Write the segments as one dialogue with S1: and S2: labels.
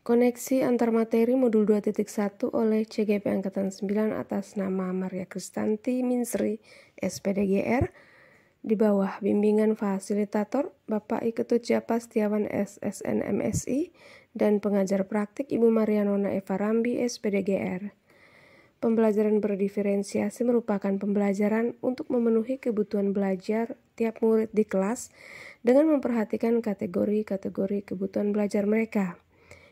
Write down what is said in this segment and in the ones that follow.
S1: Koneksi antar materi modul 2.1 oleh CGP Angkatan 9 atas nama Maria Kristanti Minsri, SPDGR, di bawah bimbingan fasilitator Bapak I Ketut Japa Setiawan SSN MSI dan pengajar praktik Ibu Maria Nona Eva Rambi, SPDGR. Pembelajaran berdiferensiasi merupakan pembelajaran untuk memenuhi kebutuhan belajar tiap murid di kelas dengan memperhatikan kategori-kategori kebutuhan belajar mereka.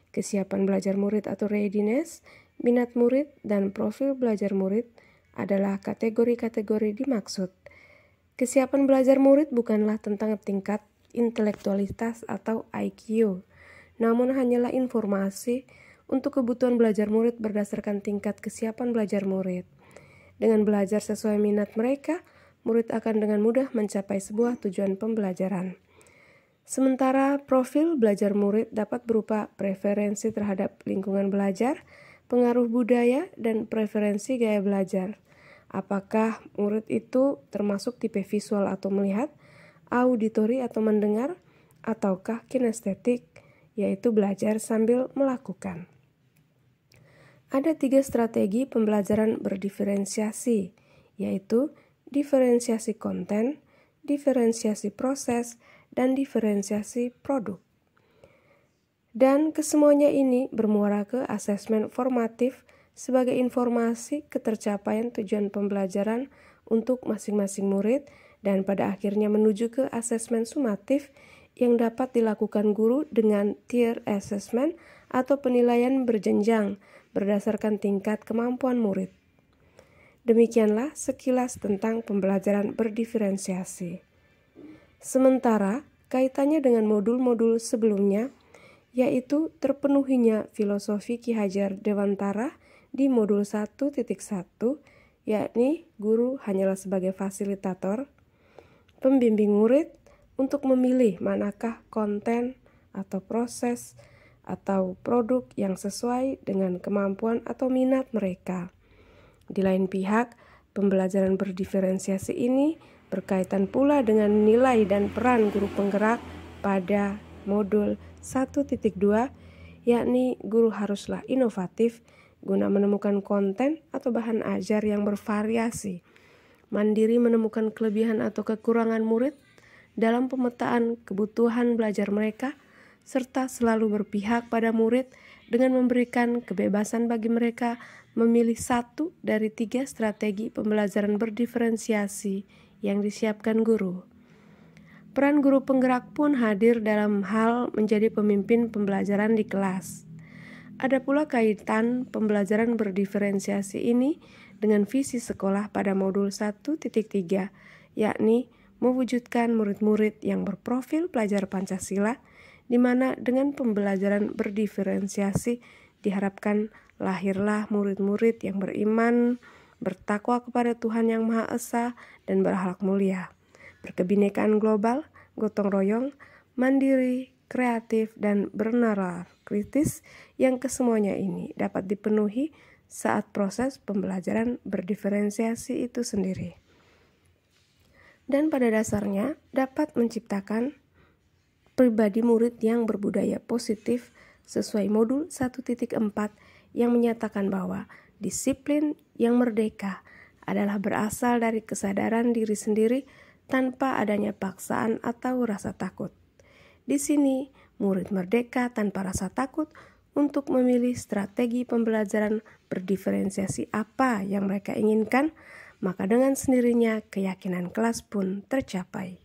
S1: Kesiapan belajar murid atau readiness, minat murid, dan profil belajar murid adalah kategori-kategori dimaksud. Kesiapan belajar murid bukanlah tentang tingkat intelektualitas atau IQ, namun hanyalah informasi untuk kebutuhan belajar murid berdasarkan tingkat kesiapan belajar murid. Dengan belajar sesuai minat mereka, murid akan dengan mudah mencapai sebuah tujuan pembelajaran. Sementara profil belajar murid dapat berupa preferensi terhadap lingkungan belajar, pengaruh budaya, dan preferensi gaya belajar. Apakah murid itu termasuk tipe visual atau melihat, auditori atau mendengar, ataukah kinestetik, yaitu belajar sambil melakukan. Ada 3 strategi pembelajaran berdiferensiasi, yaitu diferensiasi konten, diferensiasi proses, dan diferensiasi produk. Dan kesemuanya ini bermuara ke asesmen formatif sebagai informasi ketercapaian tujuan pembelajaran untuk masing-masing murid dan pada akhirnya menuju ke asesmen sumatif yang dapat dilakukan guru dengan tier assessment atau penilaian berjenjang berdasarkan tingkat kemampuan murid. Demikianlah sekilas tentang pembelajaran berdiferensiasi. Sementara kaitannya dengan modul-modul sebelumnya, yaitu terpenuhinya filosofi Ki Hajar Dewantara di modul 1.1, yakni guru hanyalah sebagai fasilitator, pembimbing murid untuk memilih manakah konten atau proses atau produk yang sesuai dengan kemampuan atau minat mereka. Di lain pihak, pembelajaran berdiferensiasi ini berkaitan pula dengan nilai dan peran guru penggerak pada modul 1.2, yakni guru haruslah inovatif guna menemukan konten atau bahan ajar yang bervariasi, mandiri menemukan kelebihan atau kekurangan murid dalam pemetaan kebutuhan belajar mereka, serta selalu berpihak pada murid dengan memberikan kebebasan bagi mereka memilih satu dari 3 strategi pembelajaran berdiferensiasi yang disiapkan guru. Peran guru penggerak pun hadir dalam hal menjadi pemimpin pembelajaran di kelas. Ada pula kaitan pembelajaran berdiferensiasi ini dengan visi sekolah pada modul 1.3, yakni mewujudkan murid-murid yang berprofil pelajar Pancasila, di mana dengan pembelajaran berdiferensiasi diharapkan lahirlah murid-murid yang beriman, bertakwa kepada Tuhan Yang Maha Esa, dan berakhlak mulia, berkebinekaan global, gotong royong, mandiri, kreatif, dan bernalar kritis yang kesemuanya ini dapat dipenuhi saat proses pembelajaran berdiferensiasi itu sendiri. Dan pada dasarnya dapat menciptakan pribadi murid yang berbudaya positif sesuai modul 1.4 yang menyatakan bahwa disiplin yang merdeka adalah berasal dari kesadaran diri sendiri tanpa adanya paksaan atau rasa takut. Di sini, murid merdeka tanpa rasa takut untuk memilih strategi pembelajaran berdiferensiasi apa yang mereka inginkan, maka dengan sendirinya keyakinan kelas pun tercapai.